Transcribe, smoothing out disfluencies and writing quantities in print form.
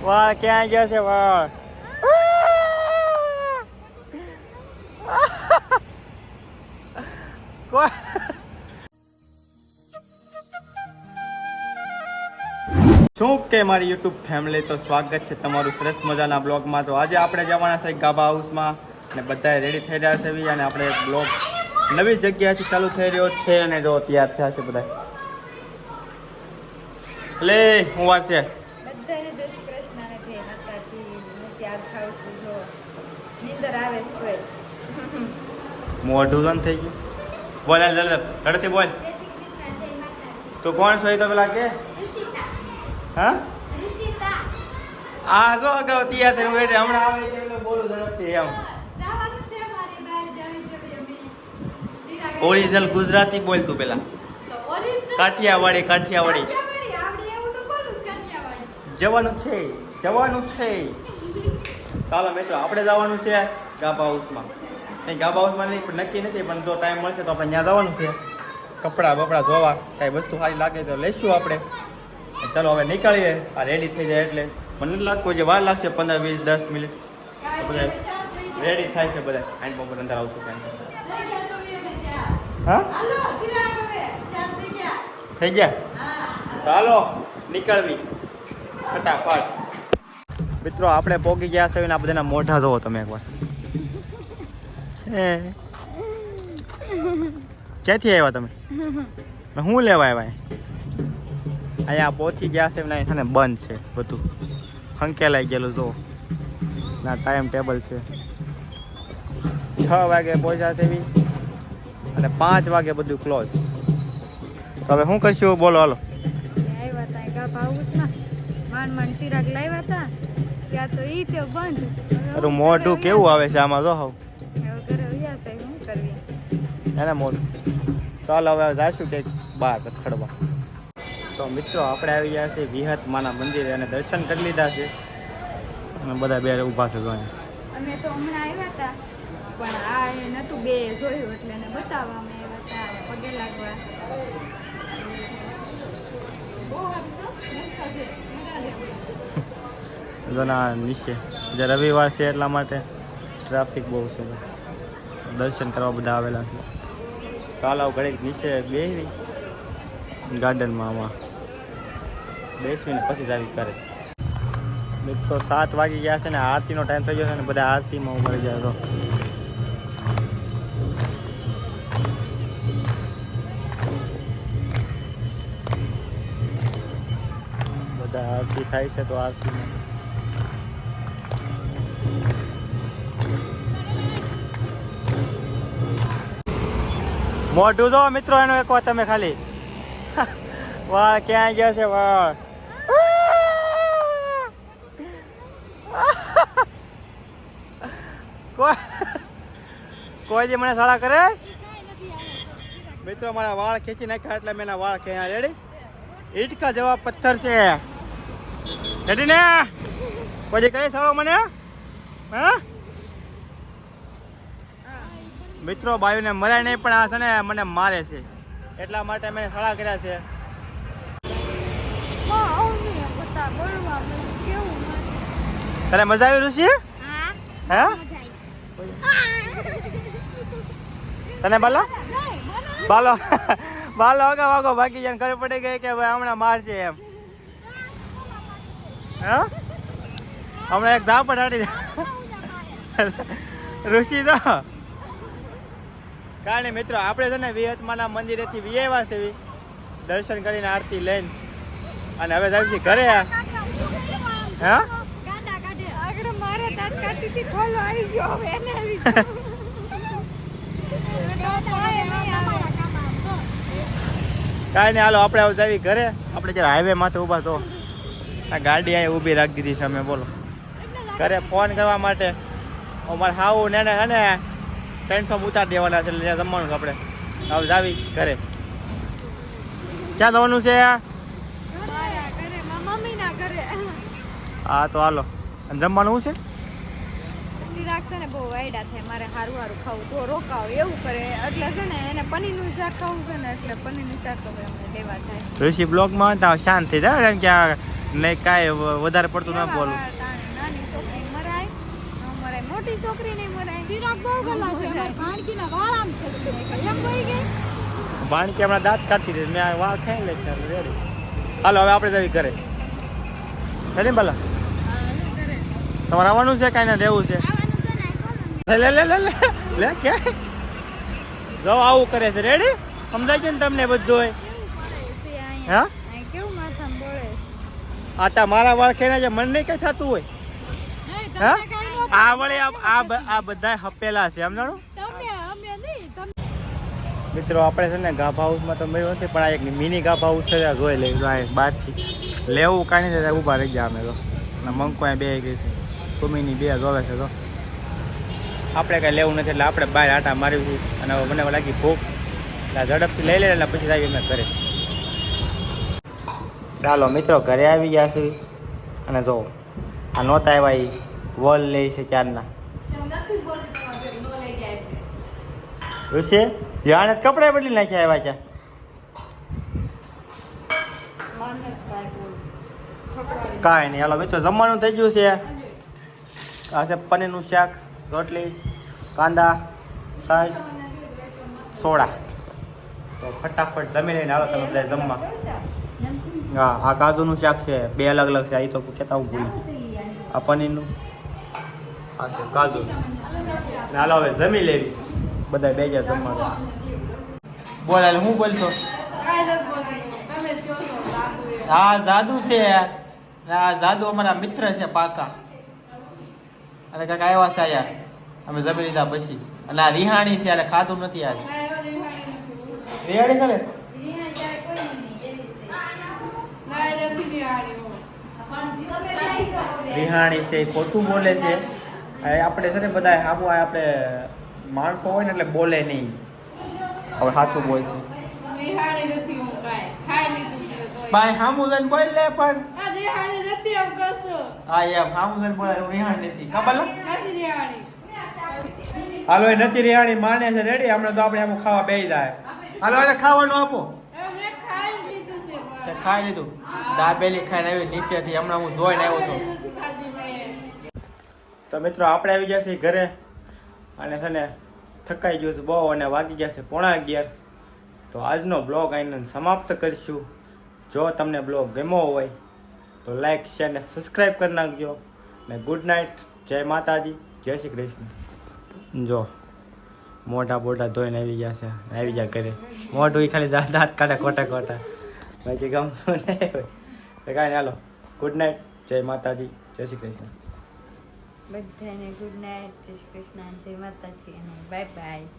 વાળ ક્યાં ગયા છે વાળ? શું કે મારી યુટ્યુબ ફેમિલી, તો સ્વાગત છે તમારું સરસ મજાના બ્લોગમાં. તો આજે આપણે જવાના છે ગાભા હાઉસમાં અને બધા રેડી થઈ રહ્યા છે અને આપણે એક બ્લોગ નવી જગ્યાથી ચાલુ થઈ રહ્યો છે અને જો તૈયાર થયા છે બધા. એટલે હું વાત છે બધાને જય શ્રી કૃષ્ણ અને જય માતાજી. હું તૈયાર થાઉં છું, જો નીંદર આવે છે તોય મોઢું બંધ થઈ ગયું. બોલ લડતી બોલ. જય શ્રી કૃષ્ણ જય માતાજી. તો કોણ છો તો પેલા કે ઋષિતા હા ઋષિતા આ જો અગાઉ તૈયાર થઈને બેઠે હમણાં આવે એટલે બોલું ઝડપથી એમ. જવાનું છે મારી બહાર જાવી છે અમે ચિરાગ ઓરિજિનલ ગુજરાતી બોલ તું પેલા. તો ઓરિજિનલ કાઠિયાવાડી કાઠિયાવાડી આવડે એવું તો બોલું જ કાઠિયાવાડી. જવાનું છે. ચાલો મિત્રો, આપણે જવાનું છે ગાભા હાઉસમાં. કંઈ ગાભા હાઉસમાં નહીં પણ નક્કી નથી, પણ જો ટાઈમ મળશે તો આપણે ત્યાં જવાનું છે. કપડાં બપડા ધોવા કાંઈ વસ્તુ સારી લાગે તો લઈશું આપણે. ચાલો હવે નીકળીએ. આ રેડી થઈ જાય એટલે મને નથી લાગતું જે વાર લાગશે 15, 20, 10 મિનિટ તો બધા રેડી થાય છે. બધા આઈન પર અંદર આવતું છે. હા હાલો ચિરાગ હવે ચાલ થઈ ગયા. થઈ ગયા. હા ચાલો નીકળવી ફટાફટ. મિત્રો આપણે પોગી ગયા છે ને આ બધાના મોઢા જોવો તમે એકવાર. ક્યાંથી આવ્યા તમે? હું લેવા આવ્યા? અહીંયા પહોંચી ગયા છે ને બંધ છે બધું, હંકેલાઈ ગયેલું જો ના ટાઈમ ટેબલ છે. 6 વાગે પહોંચ્યા છે એવી અને 5 વાગે બધું ક્લોઝ. તો હવે શું કરશું બોલો? હાલો. આવ્યા હતા ગાભા હાઉસમાં, માંડ ચિરાગ લાવ્યા હતા ત્યાં તો ઈ તો બંધ. તારું મોઢું કેવું આવે છે આમાં જો હાવ હવે ઘરે વ્યા છે, શું કરવી? એને મોઢું. ચાલો હવે જઈશું કંઈક બહાર ખડવા. તો મિત્રો આપણે આવી ગયા છે વિહત માના મંદિરે અને દર્શન કરી લીધા છે અને બધા બે ઊભા છે જો અહીંયા. અમે તો હમણાં આવ્યા હતા પણ આ એ નતું બે જોયું એટલે એને બતાવવા અમે આવ્યા હતા પગે લાગવા. બહુ સારું છો, મસ્ત છે, મજા આવે. જોના નીચે જે રવિવાર છે એટલા માટે ટ્રાફિક બહુ છે. દર્શન કરવા બધા આવેલા છે. ચાલો ઘડીક નીચે બેસી ગાર્ડનમાં આમાં બેસીને પછી જ આવી કરે. મિત્રો 7 વાગી ગયા છે ને આરતીનો ટાઈમ થઈ ગયો છે ને બધા આરતીમાં ઉભા જાય તો બધા આરતી થાય છે. તો આરતીમાં મોઢું જો મિત્રો એનો એક વાત તમે ખાલી. વાળ ક્યાં ગયા છે વાળ? કોઈ જે મને સાળા કરે? મિત્રો મારા વાળ ખેંચી નાખ્યા એટલે મેં વાળ ક્યાં રેડી ઈટકા જેવા પથ્થર છે. રેડી ને કોઈ જે કરે સાળો મને? હા મિત્રો બાયુને મરાય નહીં પણ આ છે ને મને મારે છે એટલા માટે મેં સાળા કર્યા છે. તને મજા આવી ઋષિ? હે તને બાલો બાલો બાલો આગા વાગો બાકી જણ ખબર પડી ગઈ કે ભાઈ હમણાં મારશે એમ. હા હમણાં એક ધાપડ હાડી ઋષિ તો કારણે મિત્રો આપણે છે ને વિહતમાના મંદિરેથી વિયેવા છે દર્શન કરીને આરતી લઈને અને હવે જાય છે ઘરે. હા કાંઈ નહીં હાલો આપણે હવે જાવી ઘરે. આપણે જ્યારે હાઈવે માથે ઊભા તો આ ગાડી અહીં ઊભી રાખી દીધી છે અમે બોલો ઘરે ફોન કરવા માટે. અમારે હાવું ને અને 300 ઉતારી દેવાના છે એટલે ત્યાં જમવાનું છે આપણે. હવે જાવી ઘરે. ક્યાં જવાનું છે? હા તો હાલો. અને જમવાનું શું છે? ચિરાગ છે ને બહુ વાયડા થાય, મારે સારું સારું ખાવું તો રોકાવ એવું કરે એટલે છે ને એને પનીરનું શાક ખાવું છે ને એટલે પનીરનું શાક તો અમે લેવા જાય. ઋષિ બ્લોગમાં તો શાંત થઈ જાય એમ કે નહીં કાંઈ વધારે પડતું ના કેવા બોલું. વાળ તાણે નાની છોકરી મરાય ન મરાય મોટી છોકરી નહીં મરાય ચિરાગ બહુ ગલા છે અમાર ભાણકીના વાળ આમ ખેંચી નાખ્યા. એમ વહી ગઈ. ભાણકી હમણાં દાંત કાઢતી હતી મેં આ વાળ ખાઈ લે છે રેડી. હાલો હવે આપણે જવી ઘરે રેડી ભલા તમારે આવવાનું છે કાંઈ ના રહેવું છે આવવાનું છે ને કોણ લે લે લે લે લે કે જો આવું કરે છે રેડી સમજાય છે ને તમને બધું હોય છે હા અહીંયા અહીં કેવું માથામાં બોળે છે. આ તા મારા વાળ ખાઈને છે મને નહીં કઈ થતું હોય નહીં, હા તમને કાંઈ ન આ વળે આ બધા હપેલા છે સમજાણું તમે અમે નહીં તમે મિત્રો આપણે છે ને ગાભા હાઉસમાં તો મળ્યું નથી પણ આ એક મિની ગાભા હાઉસ છે ત્યાં જોઈ લઈ બહારથી લેવું કાંઈ નહીં ઊભા રહી ગયા અમે તો અને મંકો અહીંયા બે ગઈ છે સુમીની બે જોવે છે તો આપણે કાંઈ લેવું નથી એટલે આપણે બહાર આટા માર્યું છે અને હવે મને લાગી ભૂખ એટલે ઝડપથી લઈ લે એટલે પછી આવી અમે ઘરે ચાલો મિત્રો ઘરે આવી ગયા છે અને જો આ નહોતા આવ્યા એ વોલ લે છે ચારના નથી બોલતી તમારે નો લઈ ગયા એટલે ઋષિ જાણે કપડા બદલી નાખ્યા આવ્યા છે મને કાંઈ બોલ ઠકરાવી કાંઈ નહીં હાલો મિત્રો જમવાનું થઈ ગયું છે આ છે પનીરનું શાક રોટલી કાંદા છાશ સોડા તો ફટાફટ જમી લઈને હાલો તમે બધા જમવા હા આ કાજુનું શાક છે બે અલગ અલગ છે આ તો કહેતા હું ભૂલી આ પનીરનું આ છે કાજુ ને હાલો હવે જમી લેવી બધા બે ગયા જમવા બોલ હાલ હું બોલતો કાંઈ નથી બોલતી તમે જો છો લાગુ એ. હા જાદુ છે આ જાદુ અમારા મિત્ર છે પાકા અને કાંઈક આવ્યા છે યાર અમે જમી લીધા પછી અને આ રિહાણી છે એટલે ખાધું નથી યાર કાંઈ રેવાડી નથી. રિહાણી કરે રીના જ્યારે કોઈ નહીં એવી છે નાય નથી રેવાડી હો. તમે જઈ શકો બે. રિહાણી છે એ ખોટું બોલે છે હવે આપણે છે ને બધા આવું આપણે માણસો હોય ને એટલે બોલે નહીં હવે સાચું બોલ છે રેવાડી નથી હું કાંઈ. ખાઈ લીધું છે તોય. ભાઈ સામું જઈને બોલ લે પણ આ રેવાડી નથી એમ કહેશો. હા એમ સામું જઈને બોલે રિહાણી નથી ખબર લે નથી રેવાડી. હાલો એ નથી રિહાણી માને છે રેડી હમણાં તો આપણે આમ ખાવા બેસી જાય હાલો એટલે ખાવાનું આપો હવે મેં ખાઈ લીધું છે પણ. તે ખાઈ લીધું દાબેલી ખાઈને આવી નીચેથી હમણાં હું જોઈને આવ્યો છું નથી ખાધી મેં. તો મિત્રો આપણે આવી ગયા છીએ ઘરે અને છે ને થકાઈ ગયું છે બહુ અને વાગી ગયા છે 11:30 તો આજનો બ્લોગ અહીં સમાપ્ત કરીશું જો તમને બ્લોગ ગમ્યો હોય તો લાઈક શેર ને સબસ્ક્રાઈબ કરી નાખજો ને ગુડ નાઇટ જય માતાજી જય શ્રી કૃષ્ણ જો મોઢા બોઢા ધોઈને આવી ગયા છે આવી ગયા ઘરે મોઢું ઈ ખાલી દાંત કાઢે ખોટા ખોટા બાકી ગમતું નહીં હોય તો કાંઈ હાલો ગુડ નાઇટ જય માતાજી જય શ્રી કૃષ્ણ બધાને ગુડ નાઇટ જય શ્રી કૃષ્ણ જય માતાજી અને બાય બાય